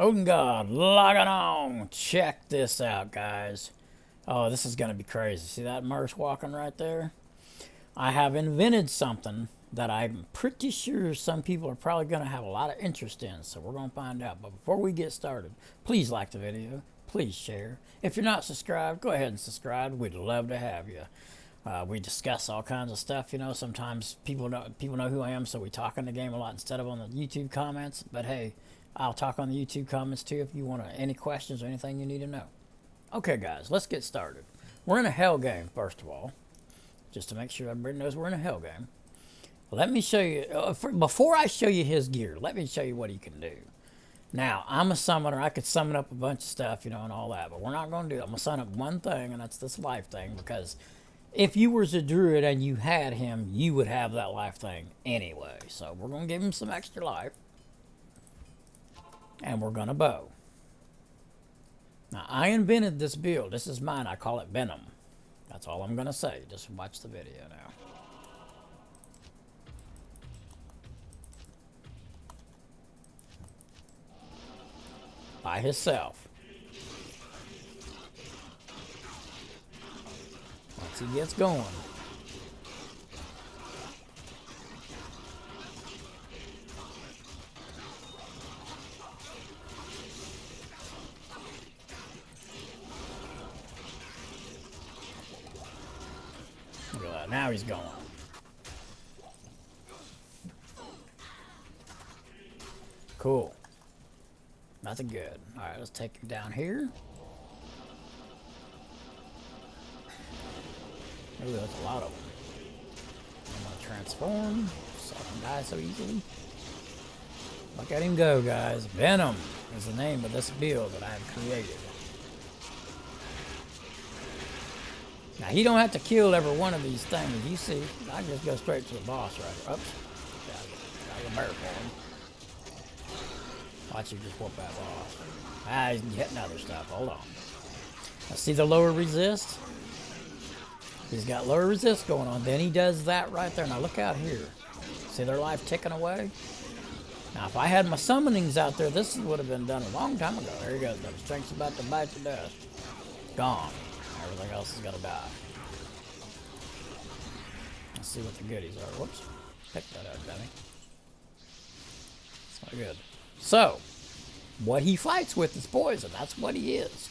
Oh God, logging on. Check this out, guys. Oh, this is gonna be crazy. See that Merce walking right there? I have invented something that I'm pretty sure some people are probably gonna have a lot of interest in, so we're gonna find out. But before we get started, please like the video, please share. If you're not subscribed, go ahead and subscribe. We'd love to have you. We discuss all kinds of stuff, you know. Sometimes people know who I am, so we talk in the game a lot instead of on the YouTube comments. But hey, I'll talk on the YouTube comments too if you want any questions or anything you need to know. Okay, guys, let's get started. We're in a hell game, first of all, just to make sure everybody knows we're in a hell game. Let me show you, before I show you his gear, let me show you what he can do. Now, I'm a summoner. I could summon up a bunch of stuff, you know, and all that, but we're not going to do that. I'm going to summon up one thing, and that's this life thing, because if you was a druid and you had him, you would have that life thing anyway. So we're going to give him some extra life. And we're going to bow. Now, I invented this build. This is mine. I call it Venom. That's all I'm going to say. Just watch the video now. By himself. Once he gets going. Look at that. Now he's going. Cool. Nothing good. Alright, let's take him down here. Ooh, that's a lot of them. I'm gonna transform so I can die so easily. Look at him go, guys. Venom is the name of this build that I have created. Now, he don't have to kill every one of these things. You see, I can just go straight to the boss right here. Oops. Got a bear for him. Watch you just whoop that boss. Ah, he's hitting other stuff. Hold on. Now, see the lower resist? He's got lower resist going on. Then he does that right there. Now, look out here. See their life ticking away? Now, if I had my summonings out there, this would have been done a long time ago. There he goes. The strength's about to bite to dust. Gone. Everything else is going to die. Let's see what the goodies are. Whoops. Pick that up, dummy. It's not good. So, what he fights with is poison. That's what he is.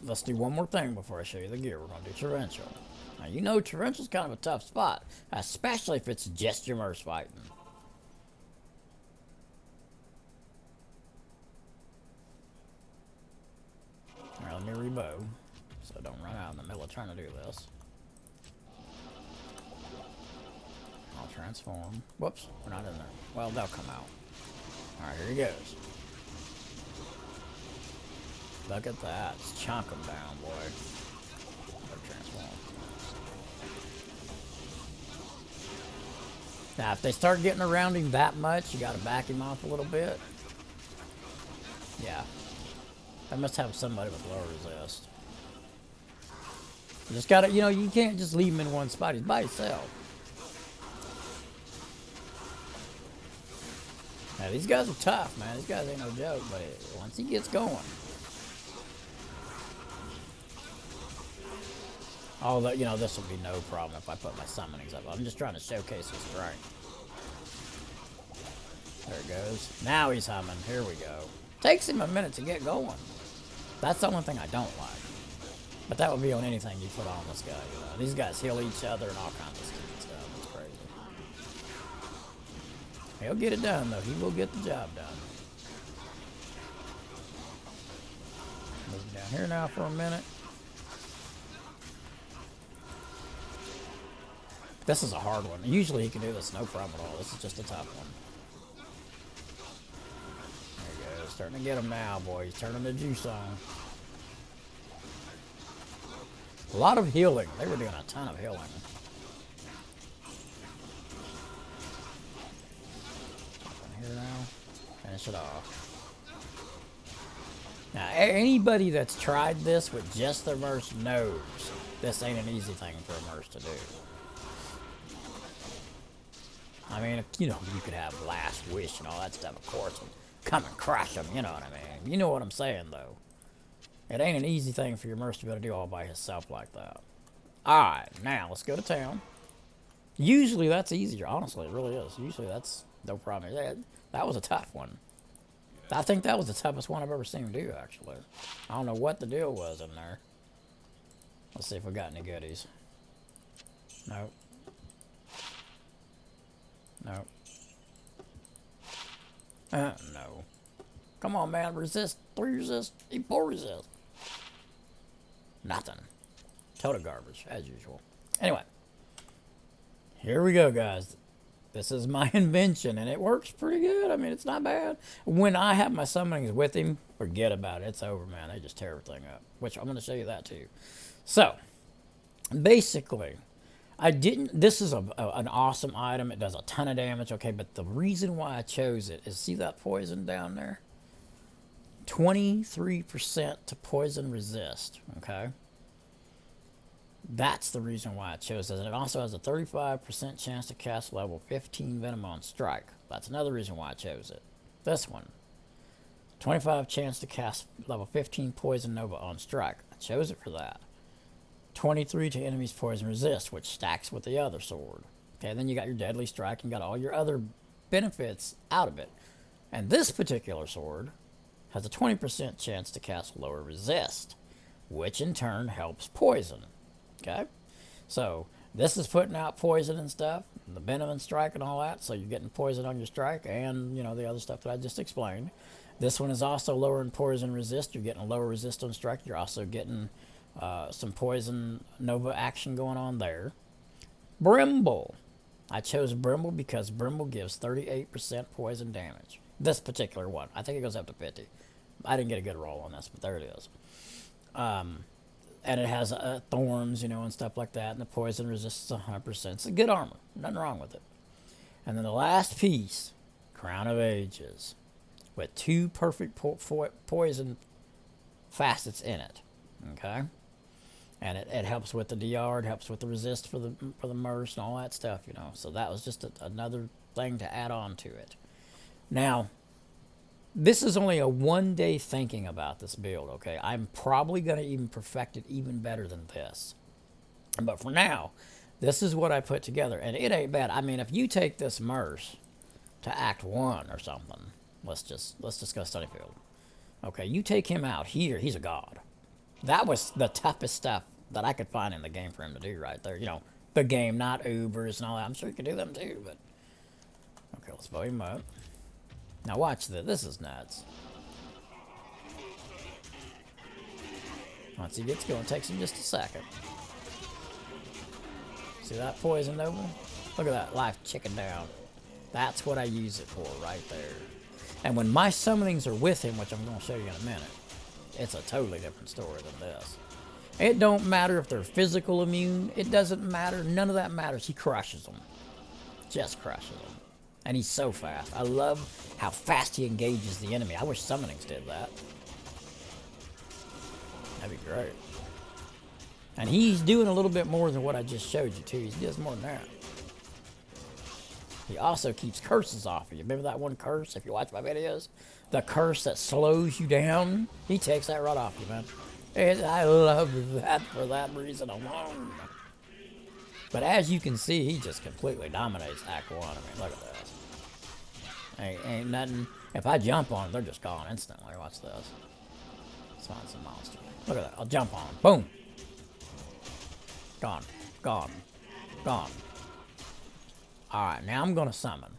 Let's do one more thing before I show you the gear. We're going to do torrential. Now, you know torrential's kind of a tough spot, especially if it's just your Merce fighting. Alright, let me rebow, so I don't run out in the middle of trying to do this. I'll transform. Whoops, we're not in there. Well, they'll come out. Alright, here he goes. Look at that. Just chunk them down, boy. Transform. Now, if they start getting around him that much, you got to back him off a little bit. Yeah. I must have somebody with low resist. You just got to, you know, you can't just leave him in one spot. He's by himself. Now, these guys are tough, man. These guys ain't no joke, but once he gets going. Although, you know, this will be no problem if I put my summonings up. I'm just trying to showcase his strength. There it goes. Now he's humming. Here we go. Takes him a minute to get going. That's the only thing I don't like. But that would be on anything you put on this guy. You know? These guys heal each other and all kinds of stupid stuff. It's crazy. He'll get it done, though. He will get the job done. Moving down here now for a minute. This is a hard one. Usually he can do this no problem at all. This is just a tough one. There he goes. Starting to get him now, boy. He's turning the juice on. A lot of healing. They were doing a ton of healing. Here now. Finish it off. Now, anybody that's tried this with just their Merce knows this ain't an easy thing for a Merce to do. I mean, you know, you could have Last Wish and all that stuff, of course, and come and crush them, you know what I mean? You know what I'm saying, though. It ain't an easy thing for your Merc to be able to do all by himself like that. Alright, now let's go to town. Usually that's easier, honestly, it really is. Usually that's no problem. That was a tough one. I think that was the toughest one I've ever seen him do, actually. I don't know what the deal was in there. Let's see if we got any goodies. Nope. Nope. No. Come on, man. Resist. 3 resist. 4 resist. Nothing. Total garbage, as usual. Anyway. Here we go, guys. This is my invention, and it works pretty good. I mean, it's not bad. When I have my summonings with him, forget about it. It's over, man. They just tear everything up. Which I'm going to show you that, too. So, basically, I didn't... This is an awesome item. It does a ton of damage, okay? But the reason why I chose it is, see that poison down there? 23% to poison resist, okay? That's the reason why I chose it. And it also has a 35% chance to cast level 15 Venom on strike. That's another reason why I chose it. This one. 25 chance to cast level 15 Poison Nova on strike. I chose it for that. 23 to enemies poison resist, which stacks with the other sword. Okay, then you got your deadly strike and got all your other benefits out of it. And this particular sword has a 20% chance to cast lower resist, which in turn helps poison. Okay, so this is putting out poison and stuff, the venom and strike and all that, so you're getting poison on your strike and, you know, the other stuff that I just explained. This one is also lowering poison resist. You're getting a lower resist on strike. You're also getting some poison nova action going on there. Brimble. I chose Brimble because Brimble gives 38% poison damage. This particular one. I think it goes up to 50. I didn't get a good roll on this, but there it is. And it has thorns, you know, and stuff like that. And the poison resists 100%. It's a good armor. Nothing wrong with it. And then the last piece, Crown of Ages, with 2 perfect poison facets in it. Okay? And it helps with the DR, it helps with the resist for the Merc and all that stuff, you know. So that was just another thing to add on to it. Now, this is only a 1 day thinking about this build, okay? I'm probably going to even perfect it even better than this. But for now, this is what I put together. And it ain't bad. I mean, if you take this Merc to Act 1 or something, let's just go Sunnyfield. Okay, you take him out here, he's a god. That was the toughest stuff that I could find in the game for him to do right there. You know, the game, not Ubers and all that. I'm sure you could do them too, but... Okay, let's blow him up. Now watch this. This is nuts. Once he gets going, it takes him just a second. See that poison over? Look at that life chicken down. That's what I use it for right there. And when my summonings are with him, which I'm going to show you in a minute, it's a totally different story than this. It don't matter if they're physical immune. It doesn't matter. None of that matters. He crushes them. Just crushes them. And he's so fast. I love how fast he engages the enemy. I wish summonings did that. That'd be great. And he's doing a little bit more than what I just showed you, too. He does more than that. He also keeps curses off of you. Remember that one curse, if you watch my videos? The curse that slows you down? He takes that right off you, man. And I love that for that reason alone. But as you can see, he just completely dominates Act 1. I mean, look at this. Ain't nothing. If I jump on them, they're just gone instantly. Watch this. Let's find some monster. Look at that. I'll jump on them. Boom. Gone. Gone. Gone. Alright, now I'm going to summon.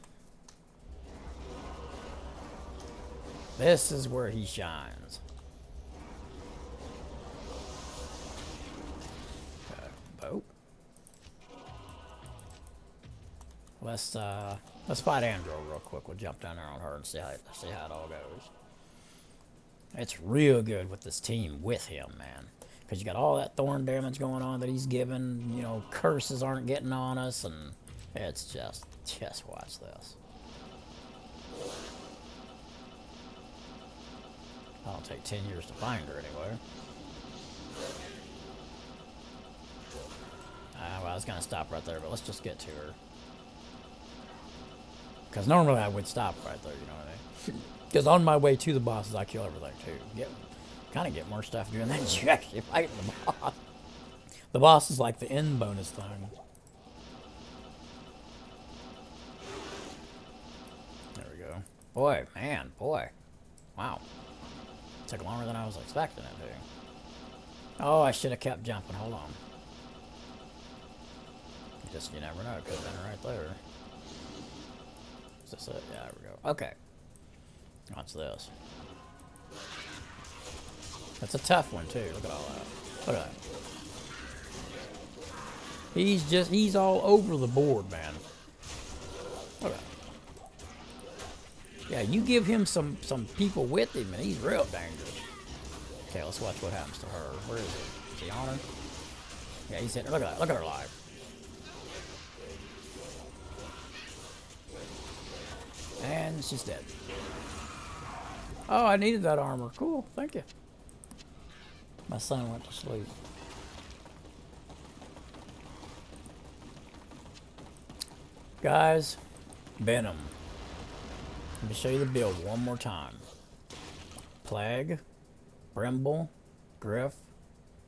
This is where he shines. Okay. Boop. Let's fight Andro real quick. We'll jump down there on her and see how it all goes. It's real good with this team with him, man. Because you got all that thorn damage going on that he's given. You know, curses aren't getting on us, and it's just watch this. That'll take 10 years to find her anyway. Well, I was going to stop right there, but let's just get to her. Because normally I would stop right there, you know what I mean? Because on my way to the bosses, I kill everything too. Kind of get more stuff doing that than you actually fighting the boss. The boss is like the end bonus thing. There we go. Boy, man, boy. Wow. Took longer than I was expecting it to. Oh, I should have kept jumping. Hold on. Just, you never know. It could have been right there. Is this it? Yeah, there we go. Okay. What's this? That's a tough one, too. Look at all that. Look at that. He's all over the board, man. Look at that. Yeah, you give him some people with him, and he's real dangerous. Okay, let's watch what happens to her. Where is he? Is he on her? Yeah, he's hitting her. Look at that. Look at her live. And she's dead. Oh, I needed that armor. Cool, thank you. My son went to sleep. Guys, Venom. Let me show you the build one more time. Plague, Brimble, Griff,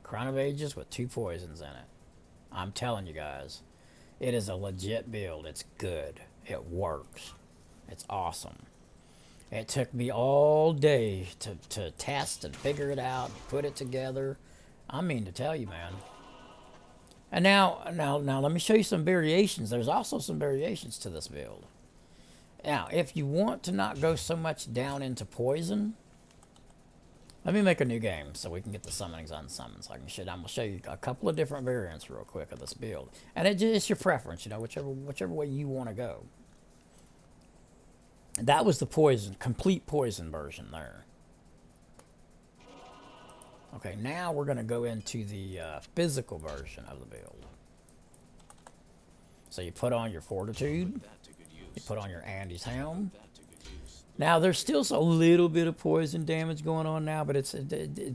Crown of Ages with 2 poisons in it. I'm telling you guys, it is a legit build. It's good. It works. It's awesome. It took me all day to test and figure it out, put it together. I mean to tell you, man. And now let me show you some variations. There's also some variations to this build. Now, if you want to not go so much down into poison, let me make a new game so we can get the summonings on summons. I'm gonna show you a couple of different variants real quick of this build, and it's your preference, you know, whichever way you want to go. That was the poison, complete poison version there. Okay, now we're going to go into the physical version of the build. So you put on your Fortitude, you put on your Andy's Helm. Now there's still a little bit of poison damage going on now, but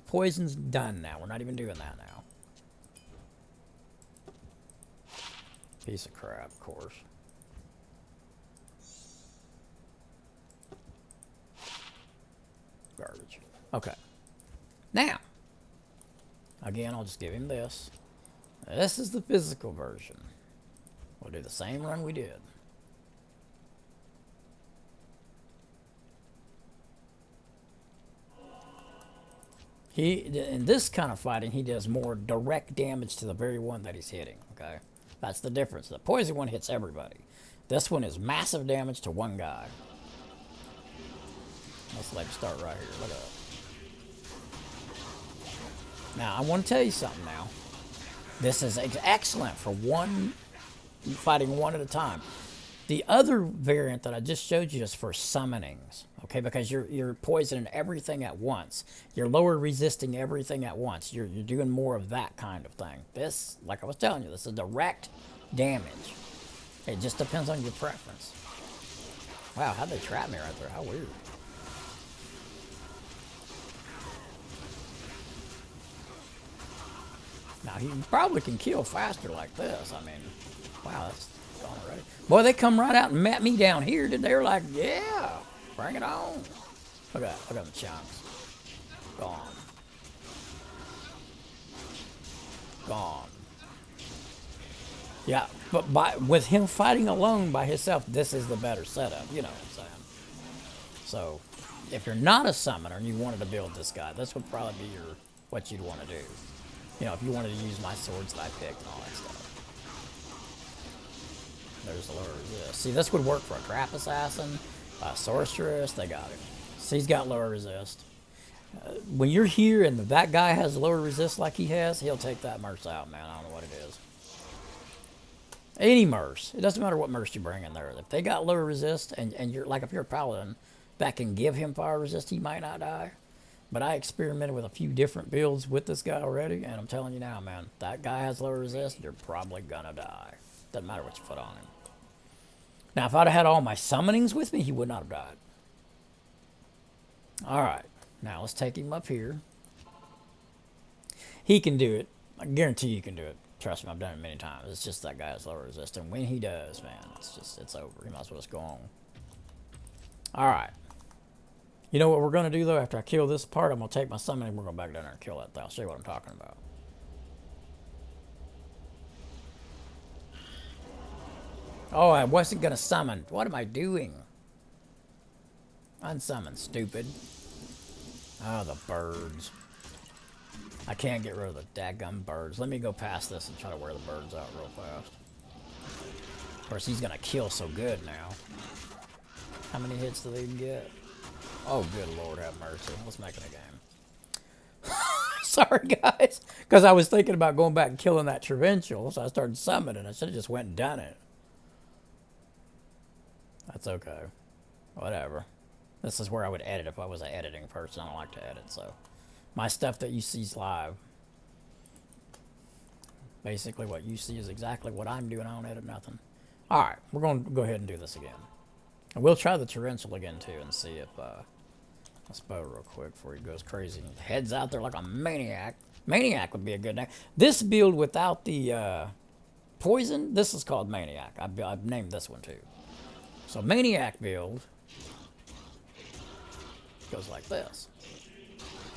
poison's done now. We're not even doing that now. Piece of crap, of course. Garbage. Okay. Now, again, I'll just give him this. This is the physical version. We'll do the same run we did. In this kind of fighting, he does more direct damage to the very one that he's hitting, okay? That's the difference. The poison one hits everybody. This one is massive damage to one guy. Let's let him start right here. Look at that. Now, I want to tell you something now. This is excellent for fighting one at a time. The other variant that I just showed you is for summonings, okay? Because you're poisoning everything at once. You're lower resisting everything at once. You're doing more of that kind of thing. This, like I was telling you, this is direct damage. It just depends on your preference. Wow, how'd they trap me right there? How weird. Now, he probably can kill faster like this. I mean, wow, that's gone already. Boy, they come right out and met me down here. They were like, yeah, bring it on. Look at them chunks. Gone. Gone. Yeah, but with him fighting alone by himself, this is the better setup. You know what I'm saying? So, if you're not a summoner and you wanted to build this guy, this would probably be what you'd want to do. You know, if you wanted to use my swords that I picked and all that stuff. There's the lower resist. See, this would work for a trap assassin, a sorceress. They got it. See, he's got lower resist. When you're here and that guy has lower resist like he has, he'll take that merce out, man. I don't know what it is. Any merce. It doesn't matter what merce you bring in there. If they got lower resist, and you're like, if you're a paladin that can give him fire resist, he might not die. But I experimented with a few different builds with this guy already, and I'm telling you now, man, that guy has lower resist, you're probably gonna die. Doesn't matter what you put on him. Now, if I'd have had all my summonings with me, he would not have died. Alright, now let's take him up here. He can do it. I guarantee you can do it. Trust me, I've done it many times. It's just that guy has lower resist, and when he does, man, it's over. He might as well just go on. All right. You know what we're going to do, though? After I kill this part, I'm going to take my summon and we're going back down there and kill that thing. I'll show you what I'm talking about. Oh, I wasn't going to summon. What am I doing? Unsummon, stupid. Oh, the birds. I can't get rid of the daggum birds. Let me go past this and try to wear the birds out real fast. Of course, he's going to kill so good now. How many hits do they get? Oh, good Lord, have mercy. Let's make it a game. Sorry, guys. Because I was thinking about going back and killing that Provincial, so I started summoning. I should have just went and done it. That's okay. Whatever. This is where I would edit if I was an editing person. I don't like to edit, so. My stuff that you see is live. Basically, what you see is exactly what I'm doing. I don't edit nothing. All right, we're going to go ahead and do this again. And we'll try the Torrential again, too, and see if... Let's bow real quick before he goes crazy. Heads out there like a maniac. Maniac would be a good name. This build without the poison, this is called Maniac. I've named this one, too. So, Maniac build goes like this.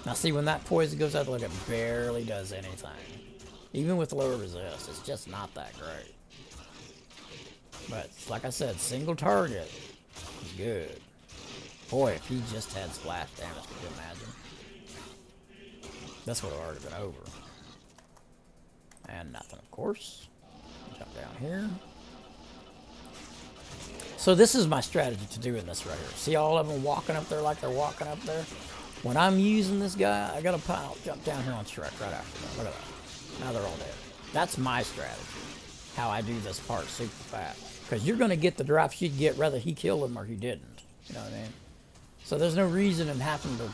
Now, see, when that poison goes out, look, it barely does anything. Even with lower resist, it's just not that great. But, like I said, single target is good. Boy, if he just had splash damage, could you imagine? This would have already been over. And nothing, of course. Jump down here. So this is my strategy to doing this right here. See all of them walking up there like they're walking up there? When I'm using this guy, I got a pile. Jump down here on Shrek right after that. Look at that. Now they're all dead. That's my strategy. How I do this part super fast. Because you're going to get the drops you'd get whether he killed him or he didn't. You know what I mean? So there's no reason in having to...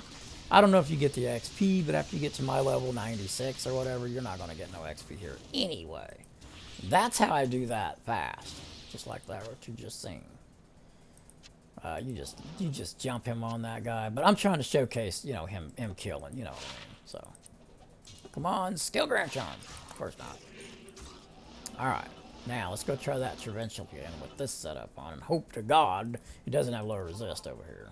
I don't know if you get the XP, but after you get to my level 96 or whatever, you're not going to get no XP here anyway. That's how I do that fast. Just like that, what you just seen. You just jump him on that guy. But I'm trying to showcase, you know, him killing, you know what I mean? So, come on, skill grant charm. Of course not. Alright, now let's go try that Torrential again with this setup on. And hope to God he doesn't have low resist over here.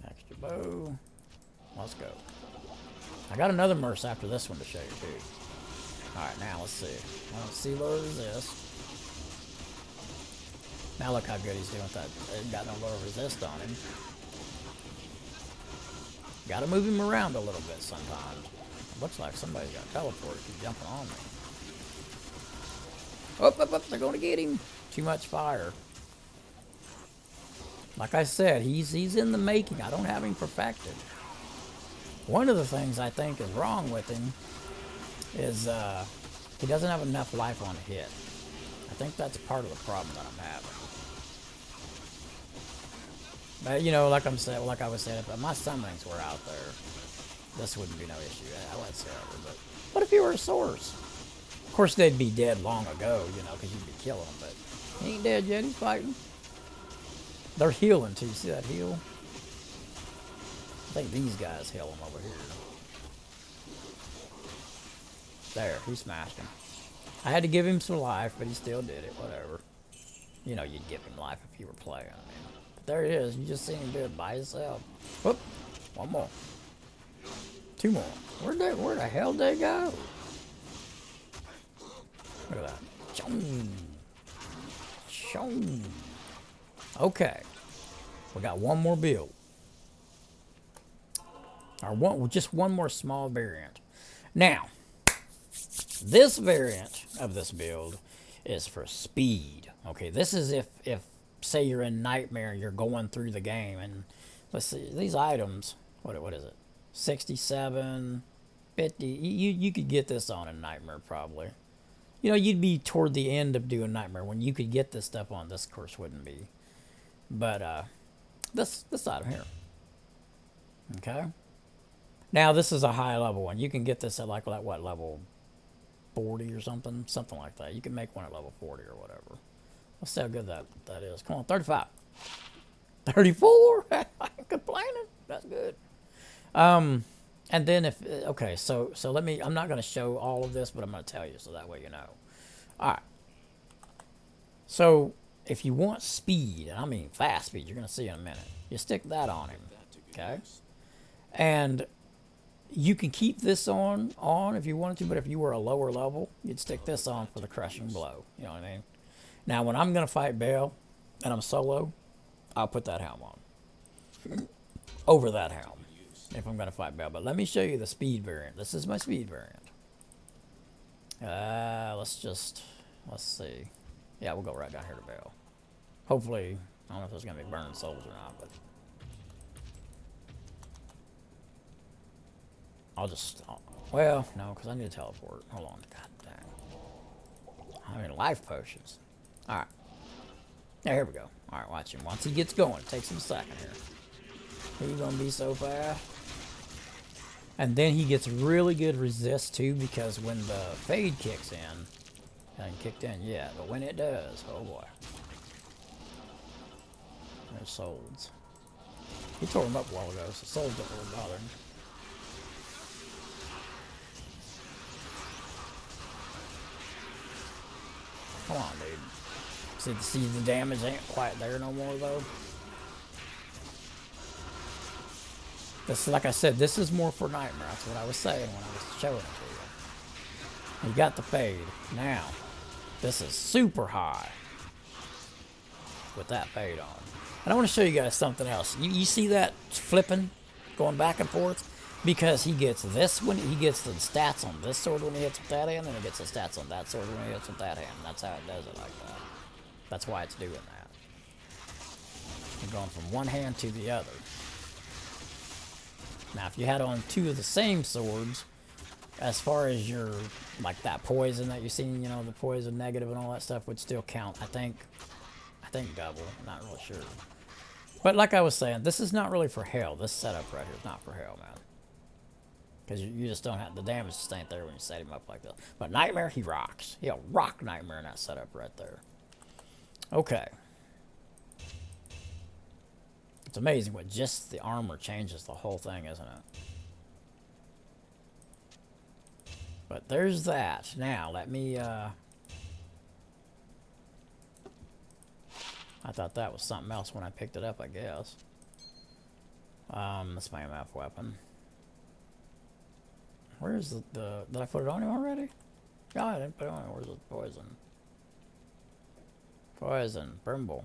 Extra bow. Let's go. I got another Merc after this one to show you too. Alright, now let's see. I don't see low resist. Now look how good he's doing with that. He's got no low resist on him. Gotta move him around a little bit sometimes. Looks like somebody's got teleported. He's jumping on me. Oh, they're gonna get him. Too much fire. Like I said, he's in the making. I don't have him perfected. One of the things I think is wrong with him is he doesn't have enough life on hit. I think that's part of the problem that I'm having. But you know, like I was saying, if my summonings were out there, this wouldn't be no issue whatsoever. But what if he were a source? Of course, they'd be dead long ago, you know, because you'd be killing them. But he ain't dead yet. He's fighting. They're healing too. You see that heal? I think these guys heal him over here. There, he smashed him. I had to give him some life, but he still did it. Whatever. You know, you'd give him life if you were playing. I mean, but there it is. You just seen him do it by himself. Whoop. One more. Two more. Where the hell did they go? Look at that. Chong. Chong. Okay. We got one more build. Or just one more small variant. Now, this variant of this build is for speed. Okay, this is if say you're in Nightmare, you're going through the game, and let's see, these items, what is it? 67, 50, you could get this on in Nightmare probably. You know, you'd be toward the end of doing Nightmare when you could get this stuff on. This course wouldn't be. But this item here. Okay. Now this is a high level one. You can get this at like what level 40 or something like that. You can make one at level 40 or whatever. Let's see how good that is. Come on, 35. 34? I ain't complaining. That's good. And then okay, so let me, I'm not going to show all of this, but I'm going to tell you so that way you know. All right, So if you want speed, I mean fast speed, you're going to see in a minute, you stick that on him, okay? And you can keep this on if you wanted to, but if you were a lower level, you'd stick this on for the crushing blow. You know what I mean? Now, when I'm going to fight Bale and I'm solo, I'll put that helm on over that helm if I'm going to fight Bale. But let me show you the speed variant. This is my speed variant. Let's see. Yeah, we'll go right down here to Bale. Hopefully, I don't know if there's going to be burning souls or not, but well, no, because I need to teleport. Hold on. God dang. I mean, life potions. All right. Yeah, here we go. All right, watch him. Once he gets going, it takes him a second here. He's going to be so fast. And then he gets really good resist, too, because when the fade kicks in, it hasn't kicked in yet, but when it does, oh boy. There's souls. He tore him up a while ago, so souls don't really bother him. Come on, dude. See, the damage ain't quite there no more, though. This, like I said, this is more for Nightmare. That's what I was saying when I was showing it to you. You got the fade. Now, this is super high with that fade on. And I want to show you guys something else. You see that flipping, going back and forth? Because he gets this when he gets the stats on this sword when he hits with that hand, and he gets the stats on that sword when he hits with that hand. That's how it does it like that. That's why it's doing that. You're going from one hand to the other. Now, if you had on two of the same swords, as far as your, like that poison that you've seen, you know, the poison negative and all that stuff would still count. I think double. I'm not really sure. But like I was saying, this is not really for hell. This setup right here is not for hell, man. Because you just don't have, the damage just ain't there when you set him up like this. But Nightmare, he rocks. He'll rock Nightmare in that setup right there. Okay. It's amazing what just the armor changes the whole thing, isn't it? But there's that. Now, let me, I thought that was something else when I picked it up, I guess. That's my MF weapon. Where's the did I put it on him already? No, I didn't put it on him. Where's the poison? Poison. Brimble.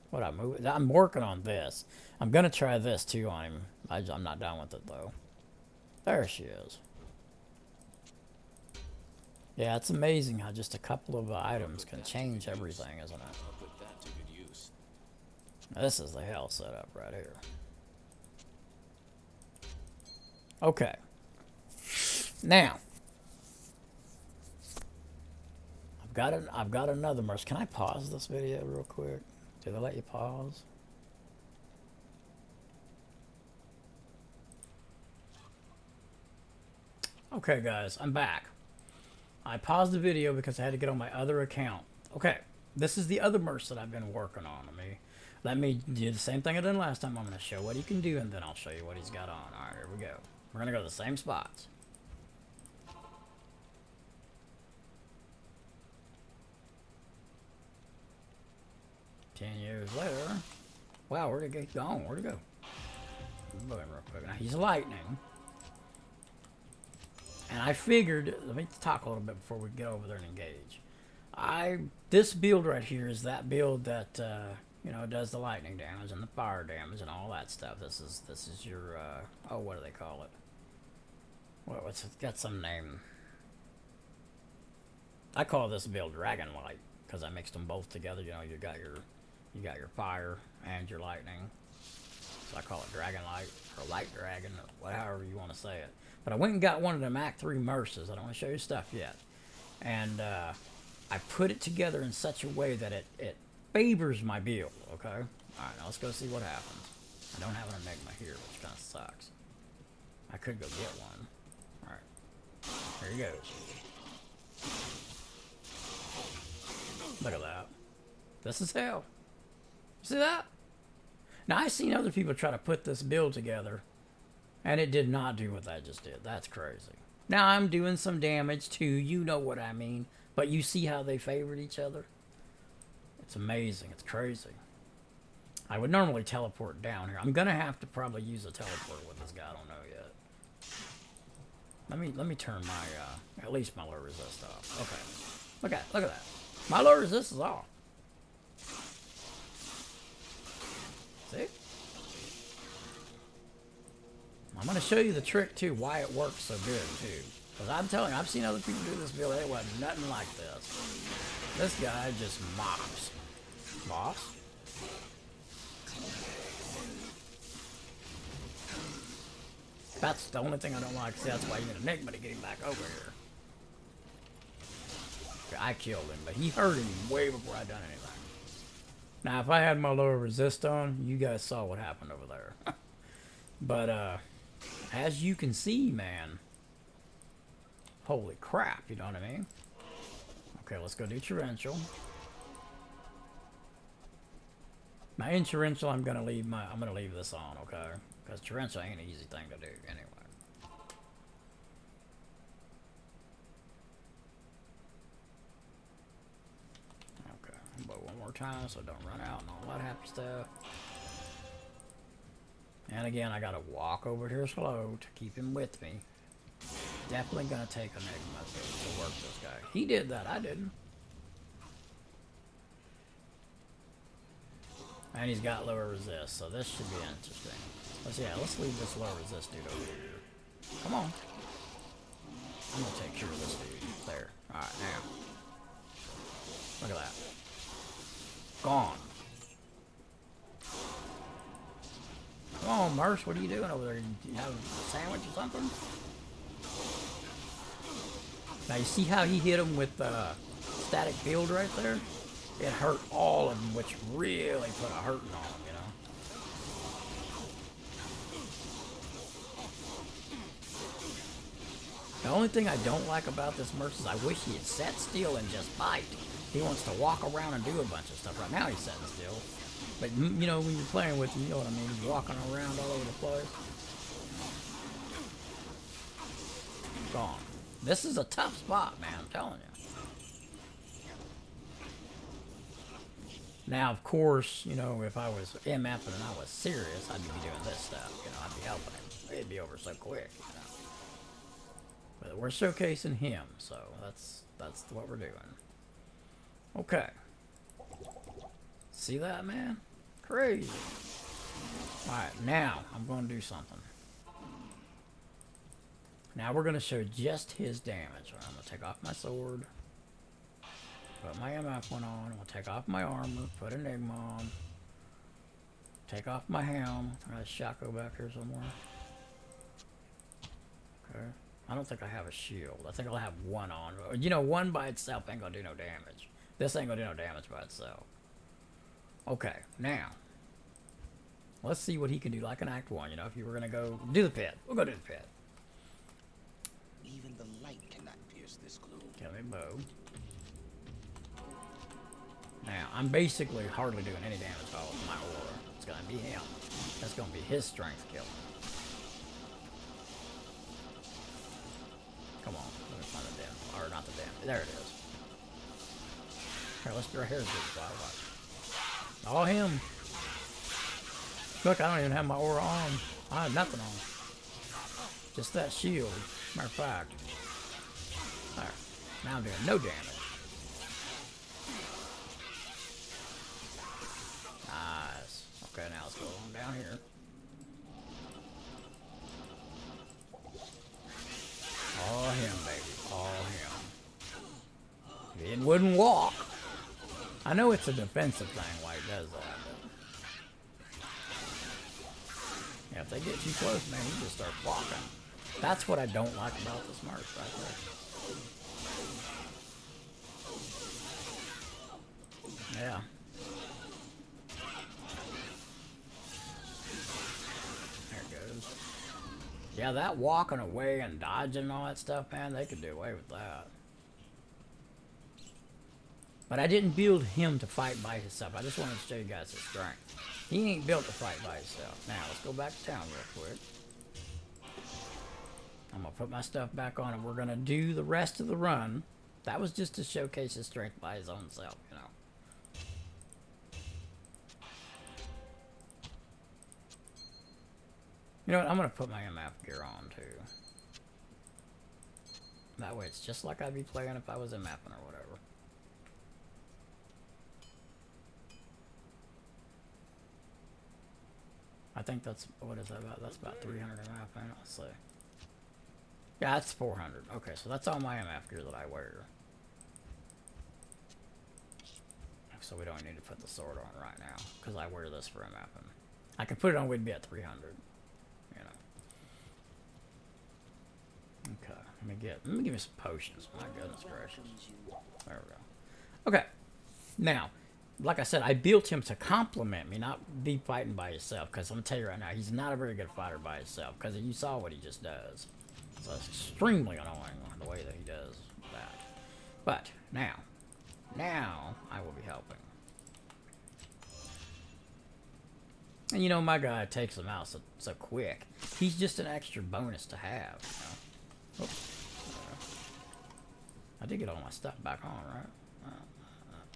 What, I'm working on this. I'm going to try this, too, on him. I'm not done with it, though. There she is. Yeah, it's amazing how just a couple of items can change everything, isn't it? This is the hell setup right here. Okay. Now, I've got another mercy. Can I pause this video real quick? Do they let you pause? Okay, guys, I'm back. I paused the video because I had to get on my other account. Okay, this is the other merch that I've been working on. Let me do the same thing I did last time. I'm going to show what he can do, and then I'll show you what he's got on. All right, here we go. We're going to go to the same spots. Ten years later. Wow, where'd it get gone? Where'd it go? Real quick. Now, he's lightning. And I figured, let me talk a little bit before we get over there and engage. This build right here is that build that, you know, does the lightning damage and the fire damage and all that stuff. This is your, oh, what do they call it? What's it got some name? I call this build Dragon Light because I mixed them both together. You know, you got your fire and your lightning. So I call it Dragon Light or Light Dragon or however you want to say it. But I went and got one of them Act 3 Merces. I don't want to show you stuff yet. And I put it together in such a way that it favors my build, okay? Alright, now let's go see what happens. I don't have an Enigma here, which kind of sucks. I could go get one. Alright. Here he goes. Look at that. This is hell. See that? Now, I've seen other people try to put this build together, and it did not do what I just did. That's crazy. Now, I'm doing some damage, too. You know what I mean. But you see how they favored each other? It's amazing. It's crazy. I would normally teleport down here. I'm gonna have to probably use a teleport with this guy. I don't know yet. Let me turn my at least my low resist off. Okay. Look at that. My low resist is off. See? I'm gonna show you the trick too, why it works so good too. Because I'm telling you, I've seen other people do this build. It was nothing like this. This guy just mops. Boss? That's the only thing I don't like. See, that's why you need an Enigma to get him back over here. Okay, I killed him, but he hurt him way before I done anything. Now, if I had my lower resist on, you guys saw what happened over there. But, as you can see, man, holy crap, you know what I mean? Okay, let's go do torrential. My in torrential, I'm gonna leave this on, okay? Because torrential ain't an easy thing to do anyway. Okay, but one more time so I don't run out and all that happy stuff. And again, I gotta walk over here slow to keep him with me. Definitely gonna take a Enigma to work this guy. He did that, I didn't. And he's got lower resist, so this should be interesting. Let's leave this lower resist dude over here. Come on. I'm gonna take care of this dude. There. Alright, now. Look at that. Gone. Come on, Merce, what are you doing over there? You have a sandwich or something? Now you see how he hit him with static field right there? It hurt all of them, which really put a hurting on them, you know? The only thing I don't like about this Merce is I wish he had sat still and just fight. He wants to walk around and do a bunch of stuff. Right now he's sitting still. But, you know, when you're playing with him, you know what I mean? He's walking around all over the place. Gone. This is a tough spot, man, I'm telling you. Now, of course, you know, if I was MFing and I was serious, I'd be doing this stuff. You know, I'd be helping him. It'd be over so quick, you know. But we're showcasing him, so that's what we're doing. Okay. See that, man? Crazy. Alright, now I'm going to do something. Now we're going to show just his damage. I'm going to take off my sword. Put my MF one on. I'm going to take off my armor. Put Enigma on. Take off my helm. I got a shotgun back here somewhere. Okay. I don't think I have a shield. I think I'll have one on. You know, one by itself ain't going to do no damage. This ain't going to do no damage by itself. Okay, now. Let's see what he can do like an Act 1. You know, if you were going to go do the pit. We'll go do the pit. Even the light cannot pierce this gloom. Kill me bow. Now, I'm basically hardly doing any damage at all with my aura. It's going to be him. That's going to be his strength killing. Come on, let me find the den. Or not the den. There it is. Here, let's do our hair watch. All him. Look, I don't even have my aura on. I have nothing on. Just that shield. Matter of fact. There. Now I'm doing no damage. Nice. Okay, now let's go on down here. All him, baby. All him. It wouldn't walk. I know it's a defensive thing why it does that. But yeah, if they get too close, man, you just start walking. That's what I don't like about this Merce right there. Yeah. There it goes. Yeah, that walking away and dodging and all that stuff, man, they could do away with that. But I didn't build him to fight by himself. I just wanted to show you guys his strength. He ain't built to fight by himself. Now, let's go back to town real quick. I'm going to put my stuff back on and we're going to do the rest of the run. That was just to showcase his strength by his own self, you know. You know what? I'm gonna put my MF gear on too. That way it's just like I'd be playing if I was MFing or whatever. I think that's, what is that about? That's about 300 MF, man. Let's see. Yeah, that's 400. Okay, so that's all my MF gear that I wear. So we don't need to put the sword on right now, because I wear this for MFing. I could put it on, we'd be at 300. You know. Okay, let me give me some potions. My goodness gracious. There we go. Okay, now, like I said, I built him to complement me, not be fighting by himself. Because I'm gonna tell you right now, he's not a very good fighter by himself. Because you saw what he just does. So it's extremely annoying the way that he does that. But now I will be helping. And you know, my guy takes them out so quick. He's just an extra bonus to have. You know? Oops. I did get all my stuff back on, right?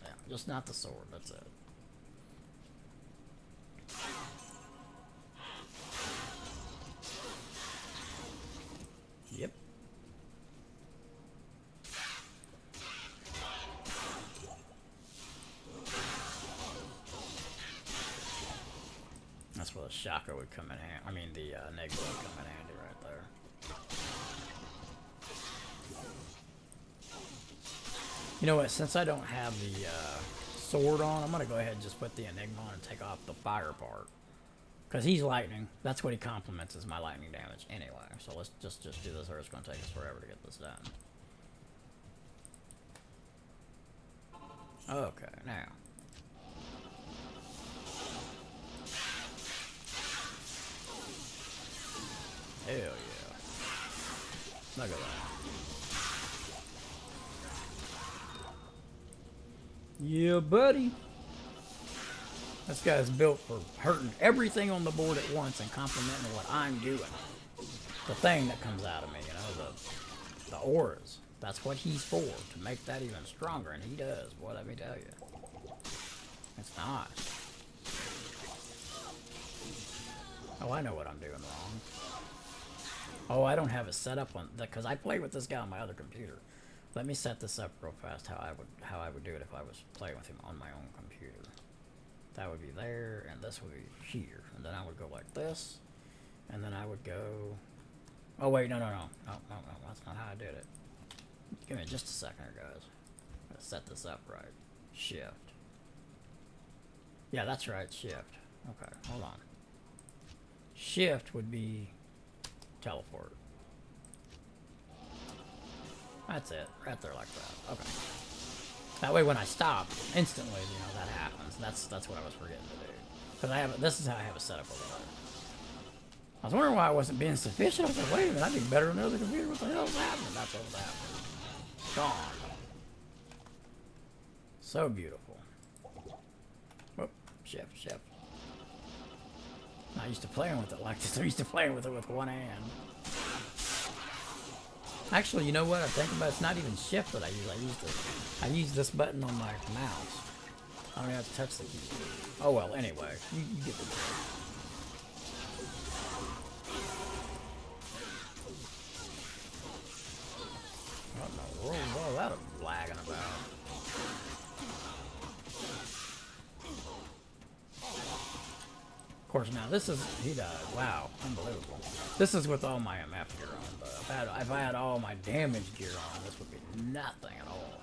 Yeah, just not the sword. That's it. Yep. That's where the Shaka would come in handy. I mean, the Negro would come in handy right there. You know what? Since I don't have the sword on, I'm going to go ahead and just put the Enigma on and take off the fire part. Because he's lightning. That's what he complements, is my lightning damage anyway. So let's just do this, or it's going to take us forever to get this done. Okay, now. Hell yeah. Look at that. Yeah, buddy. This guy's built for hurting everything on the board at once and complementing what I'm doing. The thing that comes out of me, you know, the auras. That's what he's for, to make that even stronger, and he does. Boy, let me tell you. It's nice. Oh, I know what I'm doing wrong. Oh, I don't have it set up on that, because I played with this guy on my other computer. Let me set this up real fast how I would do it if I was playing with him on my own computer. That would be there, and this would be here. And then I would go like this, and then I would go... Oh, wait, no, that's not how I did it. Give me just a second here, guys. Let's set this up right. Shift. Yeah, that's right, shift. Okay, hold on. Shift would be teleport. That's it, right there like that. Okay. That way when I stop, instantly, you know, that happens. That's what I was forgetting to do. Because this is how I have it set up over there. I was wondering why I wasn't being sufficient. I was like, wait a minute, I'd be better on the other computer. What the hell is happening? That's what was happening. Gone. So beautiful. Whoop, shift. Not used to playing with it like this. I'm used to playing with it with one hand. Actually, you know what? I'm thinking about it. It's not even shift that I use. I use this button on my mouse. I don't even have to touch the key. Oh well, anyway. You get the drift. What in the world is all that lagging about? Of course, now this is... He died. Wow. Unbelievable. This is with all my MF gear on, but if I had all my damage gear on, this would be nothing at all.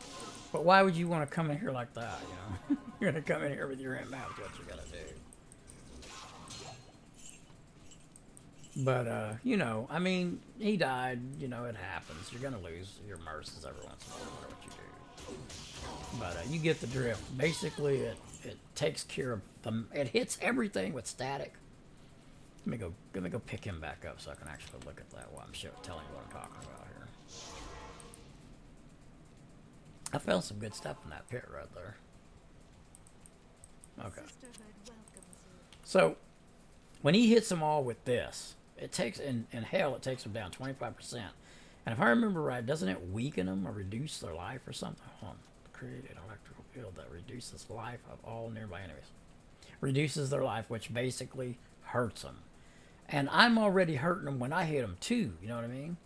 But why would you want to come in here like that, you know? You're going to come in here with your MF, what you're going to do. But, you know, I mean, he died, you know, it happens. You're going to lose your mercies every once in a while, no matter what you do. But you get the drift. Basically, it takes care of them. It hits everything with static. Let me go pick him back up so I can actually look at that while I'm telling you what I'm talking about here. I found some good stuff in that pit right there. Okay. So, when he hits them all with this, it takes, in hell, it takes them down 25%. And if I remember right, doesn't it weaken them or reduce their life or something? Hold on. Create an electrical field that reduces life of all nearby enemies. Reduces their life, which basically hurts them. And I'm already hurting him when I hit him too, you know what I mean?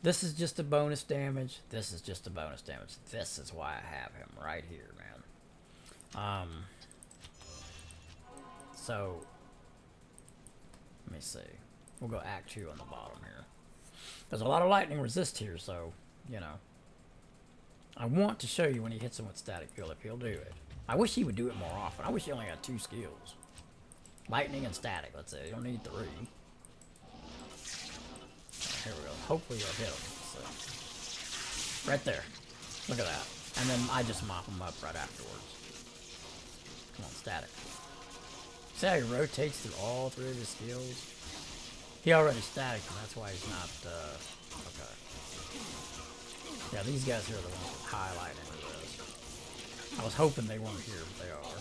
This is just a bonus damage. This is just a bonus damage. This is why I have him right here, man. So, let me see. We'll go Act 2 on the bottom here. There's a lot of lightning resist here, so, you know. I want to show you when he hits him with static field if he'll do it. I wish he would do it more often. I wish he only had 2 skills. Lightning and static, let's say. You don't need 3. Here we go. Hopefully you'll hit him. So, right there. Look at that. And then I just mop him up right afterwards. Come on, static. See how he rotates through all 3 of his skills? He already static, and that's why he's not, okay. Yeah, these guys here are the ones with highlight into this. I was hoping they weren't here, but they are.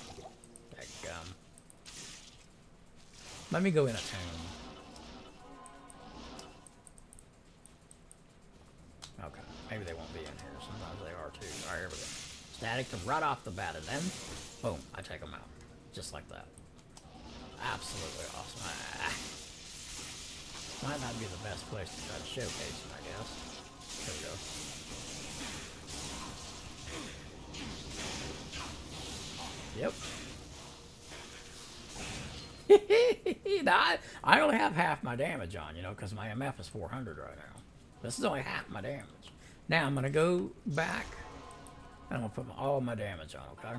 Dadgum. Let me go in a tune. Okay, maybe they won't be in here. Sometimes they are too. Alright, here we go. Static them right off the bat, and then, boom, I take them out. Just like that. Absolutely awesome. Might not be the best place to try to showcase them, I guess. There we go. Yep. Now, I only have half my damage on, you know, because my MF is 400 right now. This is only half my damage. Now, I'm going to go back, and I'm going to put all my damage on, okay?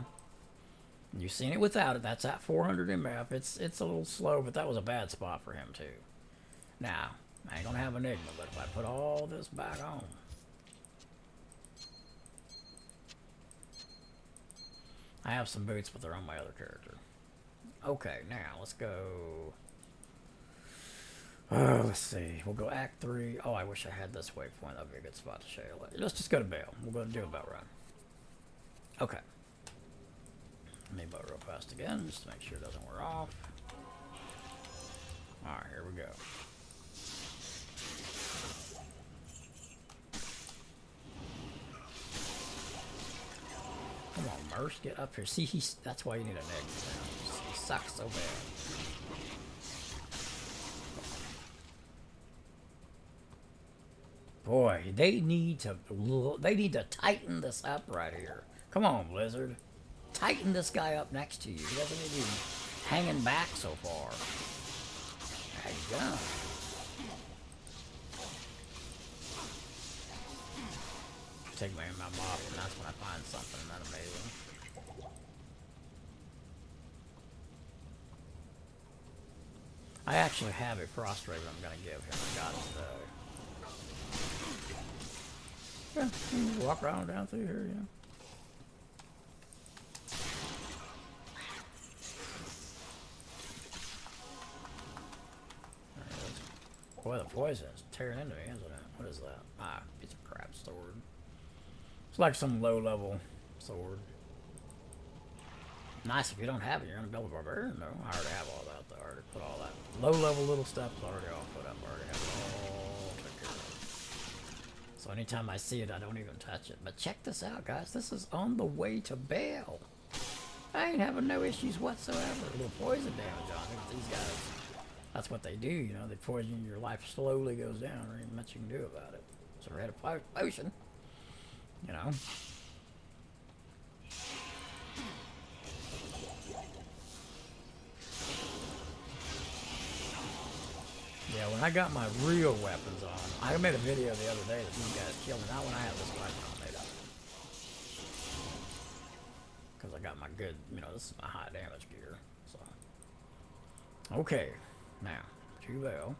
You've seen it without it. That's at 400 MF. It's a little slow, but that was a bad spot for him, too. Now, I ain't going to have Enigma, but if I put all this back on... I have some boots, but they're on my other character. Okay, now, let's go... Oh, let's see. We'll go Act 3. Oh, I wish I had this waypoint. That would be a good spot to show you. Let's just go to Bale. We'll go do a Bale run. Okay. Let me vote real fast again, just to make sure it doesn't wear off. Alright, here we go. Come on, Merce, get up here. See, that's why you need an egg. He sucks so bad. Boy, they need to tighten this up right here. Come on, Blizzard. Tighten this guy up next to you. He doesn't need to be hanging back so far. There you go. Take my model, and that's when I find something that amazing. I actually have a frost raven I'm gonna give him. I got it today. Yeah, walk around down through here, yeah. Boy, the poison is tearing into me, isn't it? What is that? Ah, piece of crap sword. It's like some low-level sword. Nice if you don't have it, you're gonna build a barbarian, though. I already have all that, though. I already put all that low-level little stuff already all put up. I already have it all taken care of. So anytime I see it, I don't even touch it. But check this out, guys. This is on the way to Bale. I ain't having no issues whatsoever. A little poison damage on it. These guys... That's what they do, you know. They poison you, your life slowly goes down. There ain't much you can do about it. So we had a potion, you know. Yeah, when I got my real weapons on, I made a video the other day that these guys killed me. Not when I had this weapon made up. Because I got my good, you know, this is my high damage gear. So, okay. Now, to Bale.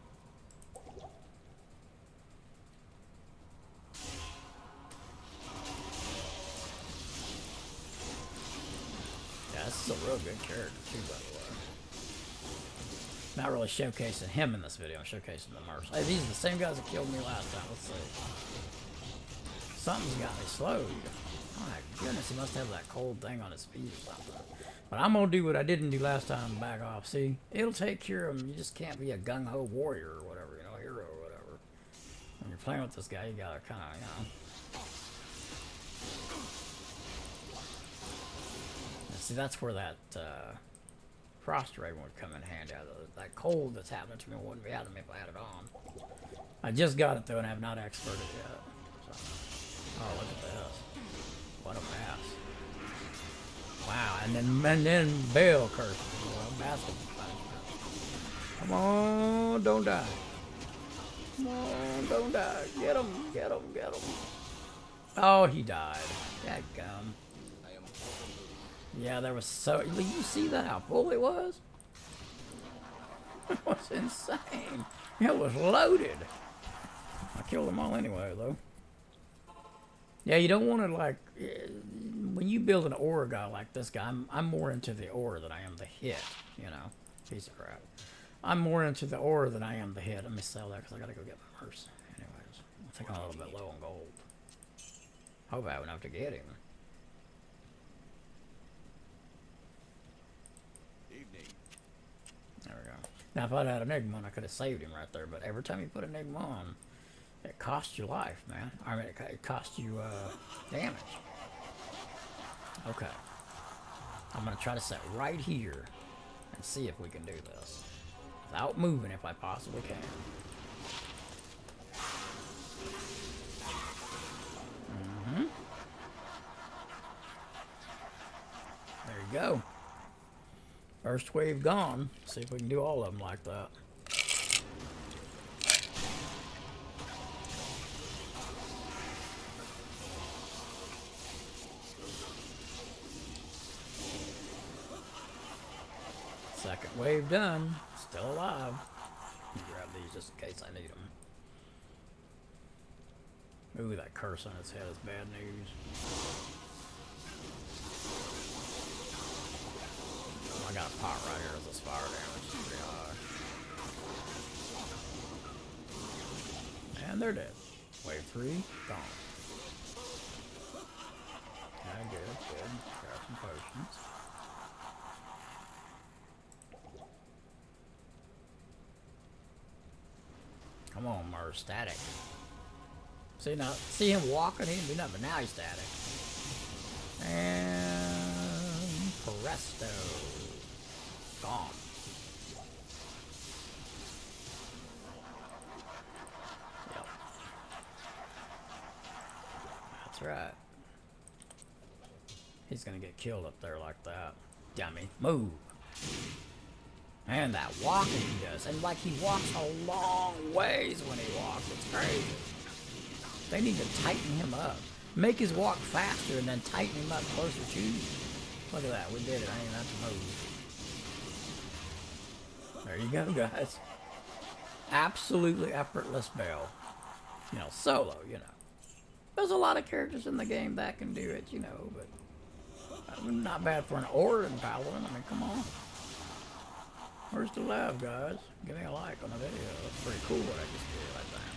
Yeah, this is a real good character too, by the way. Not really showcasing him in this video, I'm showcasing the Merce. Hey, these are the same guys that killed me last time, let's see. Something's got me slowed. Oh my goodness, he must have that cold thing on his feet or something. But I'm going to do what I didn't do last time and back off. See, it'll take care of him. You just can't be a gung-ho warrior or whatever, you know, hero or whatever. When you're playing with this guy, you got to kind of, you know. And see, that's where that Frost Raven would come in handy. That cold that's happening to me wouldn't be happening to me if I had it on. I just got it though and have not exported it yet. So. Oh, look at this. What a mess. Wow, and then Bale curses. Well, basket punishment. Come on, don't die. Come on, don't die. Get him, get him, get him. Oh, he died. Dadgum. Yeah, there was so... You see that, how full it was? It was insane. It was loaded. I killed them all anyway, though. Yeah, you don't want to, like... When you build an aura guy like this guy, I'm more into the aura than I am the hit, you know? Piece of crap. I'm more into the aura than I am the hit. Let me sell that because I got to go get my purse. Anyways, I think I'm a little bit low on gold. Hope I have enough to get him. There we go. Now, if I'd had Enigma on, I could have saved him right there. But every time you put Enigma on, it costs you life, man. I mean, it costs you damage. Okay. I'm going to try to set right here and see if we can do this. Without moving, if I possibly can. There you go. First wave gone. See if we can do all of them like that. Second wave done. Still alive. Let me grab these just in case I need them. Ooh, that curse on its head is bad news. Oh, I got a pot right here as this fire damage is pretty high. And they're dead. Wave 3, gone. Okay, good, good. Grab some potions. Come on, Murr, static. See now, see him walking, he didn't do nothing, but now he's static. And presto. Gone. Yep. That's right. He's gonna get killed up there like that. Dummy. Move. And that walking he does. And like he walks a long ways when he walks. It's crazy. They need to tighten him up. Make his walk faster and then tighten him up closer to you. Look at that. We did it. I ain't even have to move. There you go, guys. Absolutely effortless Bell. You know, solo, you know. There's a lot of characters in the game that can do it, you know, but not bad for an Orin Paladin. I mean, come on. Where's the lab, guys? Give me a like on the video. That's pretty cool what I just did, I think.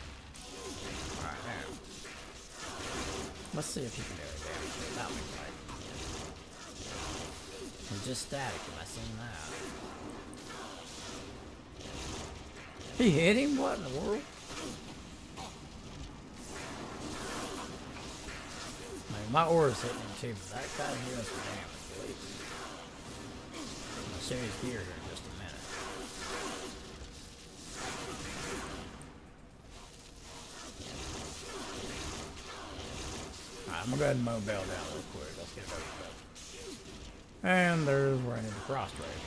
Alright, now. Let's see if he can do it damage without me fighting. He's just static. Have I seen that? He hit him? What in the world? I mean, my aura's hitting him too, but that guy's doing some damage, believe me. I'll show you his gear here in just a minute. Alright, I'm gonna go ahead and mow Bell down real quick. Let's get it over with. And there's where I need the Frost Raven.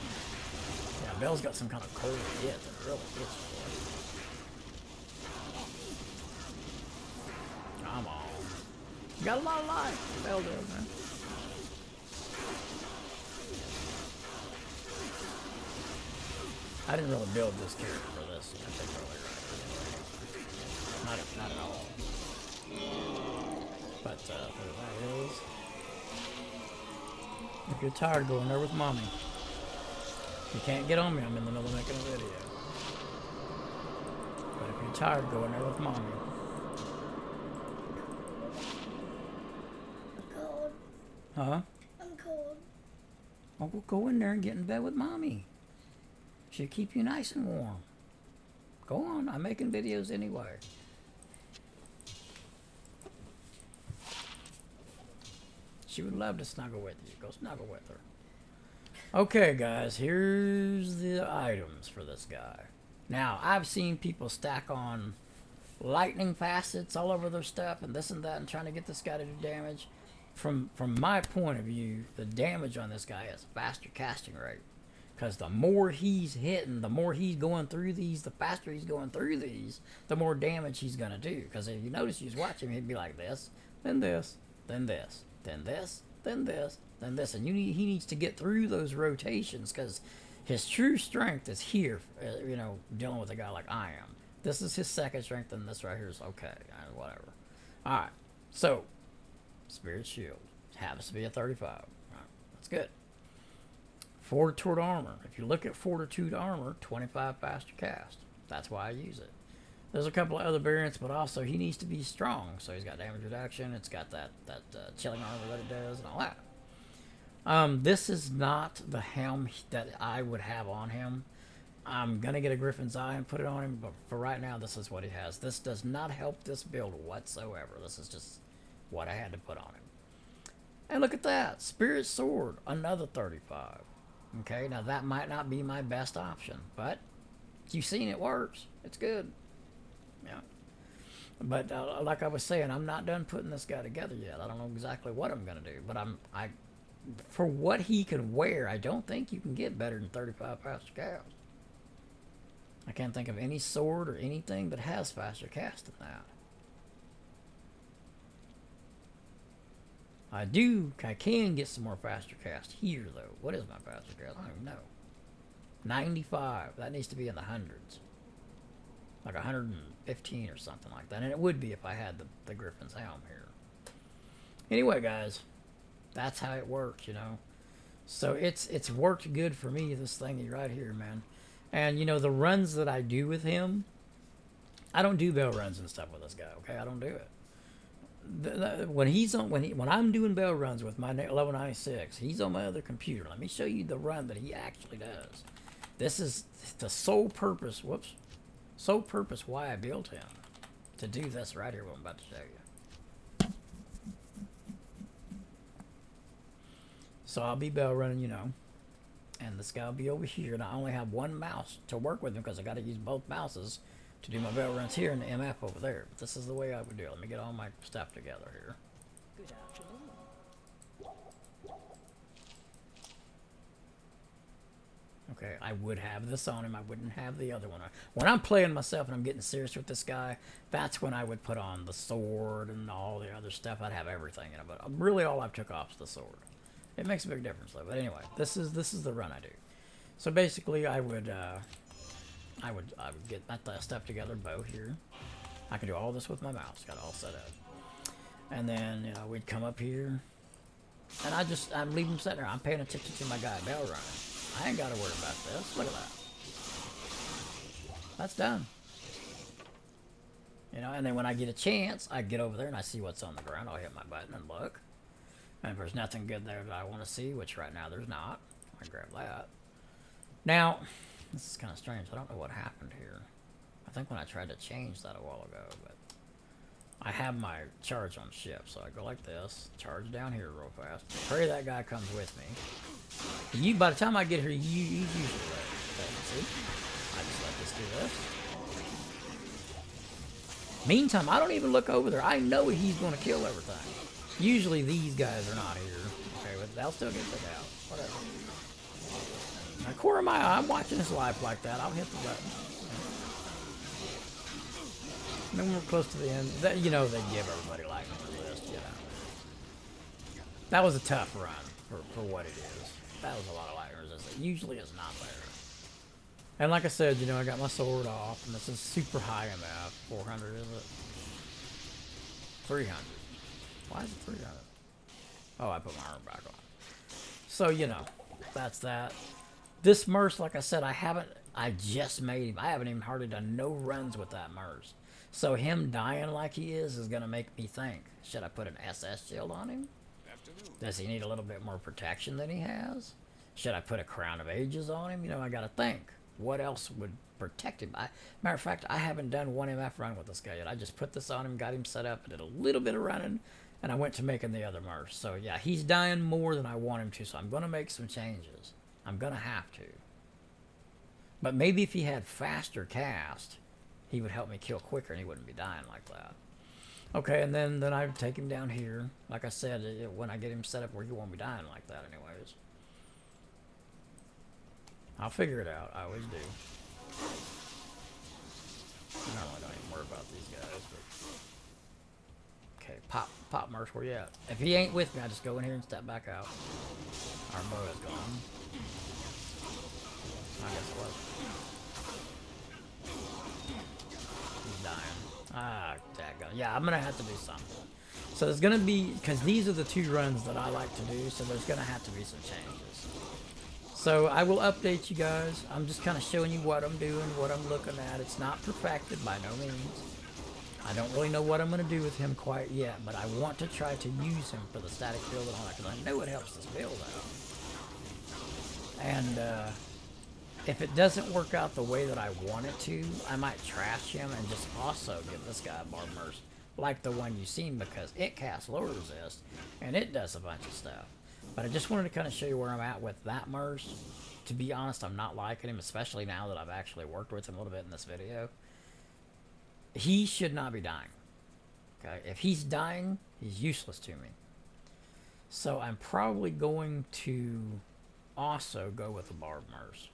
Yeah, Bell's got some kind of cold hit that really hits you. Come on. You got a lot of life. Bell does, man. I didn't really build this character for this particularly right. Not at all. But what that is, if you're tired, go in there with mommy. You can't get on me. I'm in the middle of making a video. But if you're tired, go in there with mommy. I'm cold. Huh? I'm cold. Oh, well, go in there and get in bed with mommy. She'll keep you nice and warm. Go on. I'm making videos anyway. She would love to snuggle with you. Go snuggle with her. Okay, guys, here's the items for this guy. Now, I've seen people stack on lightning facets all over their stuff and this and that and trying to get this guy to do damage. From my point of view, the damage on this guy is faster casting rate. Because the more he's hitting, the more he's going through these, the faster he's going through these, the more damage he's going to do. Because if you notice, you just watch him, he'd be like this, then this, then this, then this, then this, then this. And he needs to get through those rotations because his true strength is here, dealing with a guy like I am. This is his second strength, and this right here is okay, whatever. All right, so Spirit Shield happens to be a 35. All right, that's good. Fortitude armor. If you look at Fortitude armor, 25 faster cast. That's why I use it. There's a couple of other variants, but also he needs to be strong. So he's got damage reduction. It's got that chilling armor that it does and all that. This is not the helm that I would have on him. I'm going to get a Griffin's Eye and put it on him, but for right now, this is what he has. This does not help this build whatsoever. This is just what I had to put on him. And look at that. Spirit Sword, another 35. Okay, now that might not be my best option, but you've seen it works. It's good. Yeah. But like I was saying, I'm not done putting this guy together yet. I don't know exactly what I'm gonna do, but I for what he can wear, I don't think you can get better than 35 faster cast. I can't think of any sword or anything that has faster cast than that. I can get some more faster cast here, though. What is my faster cast? I don't even know. 95. That needs to be in the hundreds. Like 115 or something like that. And it would be if I had the Griffin's Helm here. Anyway, guys, that's how it works, So it's worked good for me, this thingy right here, man. And, the runs that I do with him, I don't do bell runs and stuff with this guy, okay? I don't do it. When I'm doing bell runs with my level 96, he's on my other computer. Let me show you the run that he actually does. This is the sole purpose why I built him, to do this right here, what I'm about to show you. So I'll be bell running, and this guy will be over here, and I only have one mouse to work with him because I got to use both mouses to do my bell runs here and the MF over there. This is the way I would do it. Let me get all my stuff together here. Good afternoon. Okay, I would have this on him. I wouldn't have the other one. When I'm playing myself and I'm getting serious with this guy, that's when I would put on the sword and all the other stuff. I'd have everything in it, but really all I took off is the sword. It makes a big difference though. But anyway, this is the run I do. So basically, I would get that stuff together, bow here. I can do all this with my mouse, got it all set up. And then, we'd come up here, and I'm leaving him sitting there. I'm paying attention to my guy bell running. I ain't got to worry about this. Look at that. That's done. And then when I get a chance, I get over there and I see what's on the ground. I'll hit my button and look. And if there's nothing good there that I want to see, which right now there's not, I grab that. Now, this is kind of strange. I don't know what happened here. I think when I tried to change that a while ago, but I have my charge on shift, so I go like this, charge down here real fast. Pray that guy comes with me. By the time I get here, he's usually ready. Okay, see? I just let this do this. Meantime, I don't even look over there. I know he's going to kill everything. Usually these guys are not here. Okay, but they'll still get took out. Whatever. Now, corner of my eye, I'm watching his life like that. I'll hit the button. And then we're close to the end. They give everybody lightning resist, That was a tough run for what it is. That was a lot of lightning resist. It usually is not there. And like I said, I got my sword off, and this is super high MF. 400, is it? 300. Why is it 300? Oh, I put my armor back on. So, that's that. This Merce, like I said, I just made him. I haven't even hardly done no runs with that Merce. So him dying like he is going to make me think, should I put an SS shield on him? Does he need a little bit more protection than he has? Should I put a Crown of Ages on him? I got to think. What else would protect him? Matter of fact, I haven't done one MF run with this guy yet. I just put this on him, got him set up, did a little bit of running, and I went to making the other Merce. So yeah, he's dying more than I want him to, so I'm going to make some changes. I'm gonna have to. But maybe if he had faster cast, he would help me kill quicker and he wouldn't be dying like that. Okay, and then I take him down here. Like I said, when I get him set up where he won't be dying like that anyways. I'll figure it out. I always do. I normally don't even worry about these guys, but... Okay, pop Merce, where you at? If he ain't with me, I just go in here and step back out. Our bow is gone. I guess it was. He's dying. Ah, daggone. Yeah, I'm gonna have to do something. So there's gonna be, because these are the 2 runs that I like to do, so there's gonna have to be some changes. So I will update you guys. I'm just kind of showing you what I'm doing, what I'm looking at. It's not perfected by no means. I don't really know what I'm going to do with him quite yet, but I want to try to use him for the static build and all that, because I know it helps this build out. And if it doesn't work out the way that I want it to, I might trash him and just also give this guy a Barb Merce, like the one you've seen, because it casts lower resist, and it does a bunch of stuff. But I just wanted to kind of show you where I'm at with that Merce. To be honest, I'm not liking him, especially now that I've actually worked with him a little bit in this video. He should not be dying. Okay, if he's dying, he's useless to me. So I'm probably going to also go with the Barb Merce.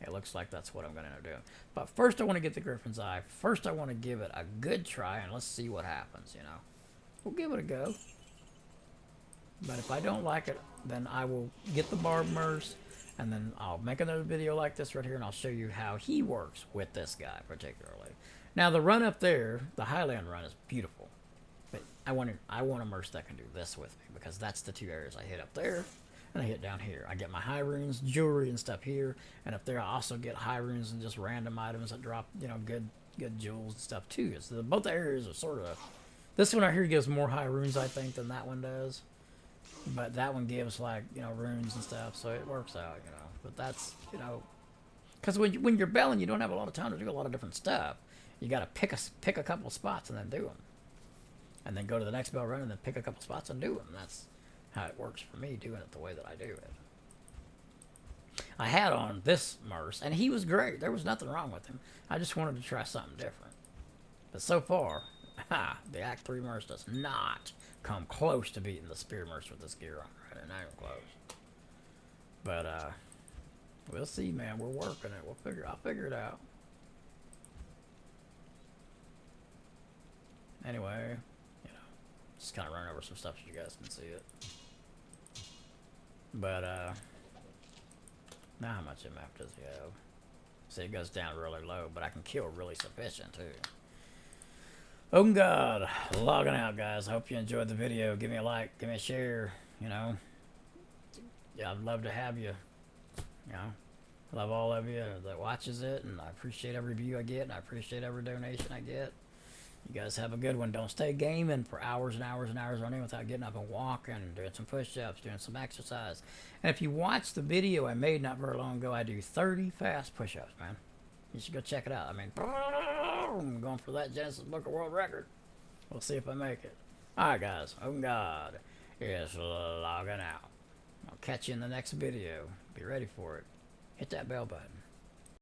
It looks like that's what I'm going to do. But first I want to get the Griffin's Eye. First I want to give it a good try, and let's see what happens, you know. We'll give it a go. But if I don't like it, then I will get the Barb Merce, and then I'll make another video like this right here, and I'll show you how he works with this guy particularly. Now the run up there, the Highland run, is beautiful. But I want a Merce that can do this with me, because that's the 2 areas I hit up there, and I hit down here. I get my high runes, jewelry, and stuff here, and up there I also get high runes and just random items that drop, you know, good jewels and stuff too. So both areas are sort of... This one right here gives more high runes, I think, than that one does. But that one gives, like, you know, runes and stuff, so it works out, you know. But that's, you know... Because when you're belling, you don't have a lot of time to do a lot of different stuff. You got to pick a couple spots and then do them. And then go to the next bell run and then pick a couple spots and do them. That's how it works for me, doing it the way that I do it. I had on this Merce, and he was great. There was nothing wrong with him. I just wanted to try something different. But so far, the Act 3 Merce does not come close to beating the Spear Merce with this gear on, right? Not even close. But we'll see, man. We're working it. I'll figure it out. Anyway, you know, just kind of run over some stuff so you guys can see it. But now how much MF does he have? See, it goes down really low, but I can kill really sufficient too. Oh God, logging out, guys. I hope you enjoyed the video. Give me a like, give me a share. You know, yeah, I'd love to have you. You know, love all of you that watches it, and I appreciate every view I get, and I appreciate every donation I get. You guys have a good one. Don't stay gaming for hours and hours and hours on end without getting up and walking, doing some push-ups, doing some exercise. And if you watch the video I made not very long ago, I do 30 fast push-ups, man. You should go check it out. I mean, I'm going for that Genesis Book of World Record. We'll see if I make it. Alright, guys. Oh God is logging out. I'll catch you in the next video. Be ready for it. Hit that bell button.